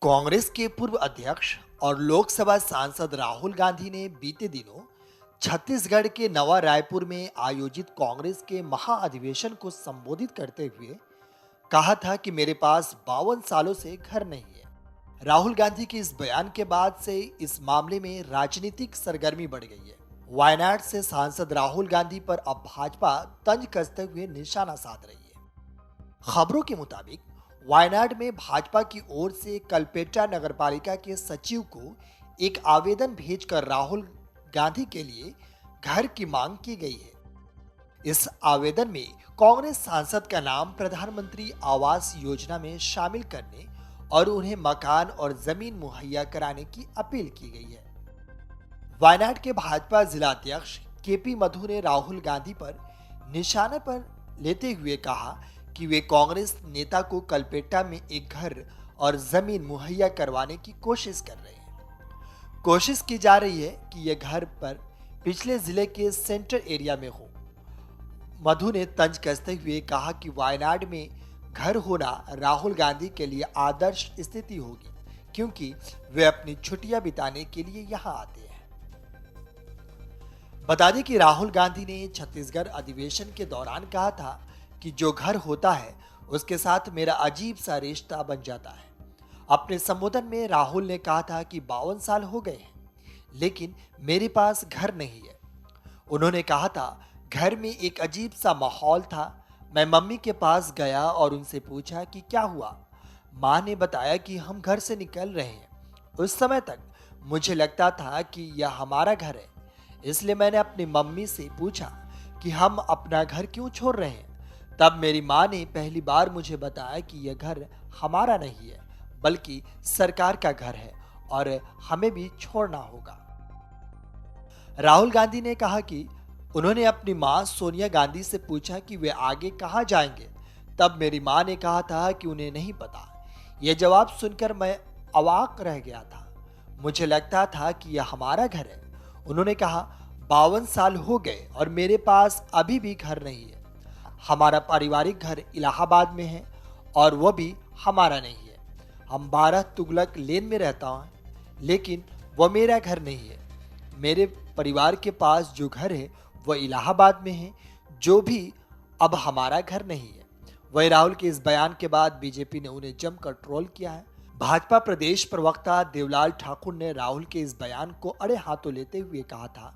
कांग्रेस के पूर्व अध्यक्ष और लोकसभा सांसद राहुल गांधी ने बीते दिनों छत्तीसगढ़ के नवा रायपुर में आयोजित कांग्रेस के महाअधिवेशन को संबोधित करते हुए कहा था कि मेरे पास 52 सालों से घर नहीं है। राहुल गांधी के इस बयान के बाद से इस मामले में राजनीतिक सरगर्मी बढ़ गई है। वायनाड से सांसद राहुल गांधी पर अब भाजपा तंज कसते हुए निशाना साध रही है। खबरों के मुताबिक वायनाड में भाजपा की ओर से कलपेट्टा नगरपालिका के सचिव को एक आवेदन भेजकर राहुल गांधी के लिए घर की मांग की गई है। इस आवेदन में कांग्रेस सांसद का नाम प्रधानमंत्री आवास योजना में शामिल करने और उन्हें मकान और जमीन मुहैया कराने की अपील की गई है। वायनाड के भाजपा जिला अध्यक्ष केपी मधु ने राहुल गांधी पर निशाने पर लेते हुए कहा कि वे कांग्रेस नेता को कलपेट्टा में एक घर और जमीन मुहैया करवाने की कोशिश कर रहे हैं। कोशिश की जा रही है कि यह घर पर पिछले जिले के सेंट्रल एरिया में हो। मधु ने तंज कसते हुए कहा कि वायनाड में घर होना राहुल गांधी के लिए आदर्श स्थिति होगी, क्योंकि वे अपनी छुट्टियां बिताने के लिए यहां आते हैं। बता दें कि राहुल गांधी ने छत्तीसगढ़ अधिवेशन के दौरान कहा था कि जो घर होता है उसके साथ मेरा अजीब सा रिश्ता बन जाता है। अपने संबोधन में राहुल ने कहा था कि 52 साल हो गए हैं, लेकिन मेरे पास घर नहीं है। उन्होंने कहा था, घर में एक अजीब सा माहौल था। मैं मम्मी के पास गया और उनसे पूछा कि क्या हुआ। माँ ने बताया कि हम घर से निकल रहे हैं। उस समय तक मुझे लगता था कि यह हमारा घर है, इसलिए मैंने अपनी मम्मी से पूछा कि हम अपना घर क्यों छोड़ रहे हैं। तब मेरी माँ ने पहली बार मुझे बताया कि यह घर हमारा नहीं है, बल्कि सरकार का घर है और हमें भी छोड़ना होगा। राहुल गांधी ने कहा कि उन्होंने अपनी माँ सोनिया गांधी से पूछा कि वे आगे कहाँ जाएंगे। तब मेरी माँ ने कहा था कि उन्हें नहीं पता। यह जवाब सुनकर मैं अवाक रह गया था। मुझे लगता था कि यह हमारा घर है। उन्होंने कहा, 52 साल हो गए और मेरे पास अभी भी घर नहीं है। हमारा पारिवारिक घर इलाहाबाद में है और वह भी हमारा नहीं है। हम 12 तुगलक लेन में रहता हूँ, लेकिन वह मेरा घर नहीं है। मेरे परिवार के पास जो घर है वह इलाहाबाद में है, जो भी अब हमारा घर नहीं है। वही राहुल के इस बयान के बाद बीजेपी ने उन्हें जमकर ट्रोल किया है। भाजपा प्रदेश प्रवक्ता देवलाल ठाकुर ने राहुल के इस बयान को अड़े हाथों लेते हुए कहा था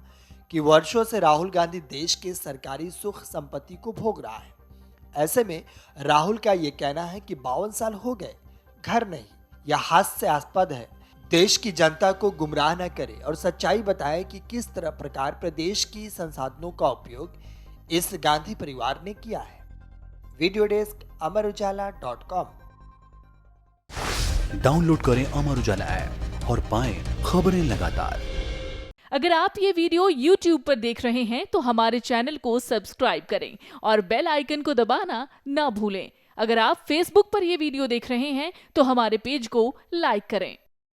कि वर्षों से राहुल गांधी देश के सरकारी सुख संपत्ति को भोग रहा है। ऐसे में राहुल का यह कहना है कि 52 साल हो गए, घर नहीं, यह हास्यास्पद है। देश की जनता को गुमराह न करे और सच्चाई बताए कि किस तरह प्रकार प्रदेश की संसाधनों का उपयोग इस गांधी परिवार ने किया है। Video desk amarujala.com। डाउनलोड करें अमर उजाला ऐप और पाएं खबरें लगातार। अगर आप ये वीडियो YouTube पर देख रहे हैं तो हमारे चैनल को सब्सक्राइब करें और बेल आइकन को दबाना ना भूलें। अगर आप Facebook पर ये वीडियो देख रहे हैं तो हमारे पेज को लाइक करें।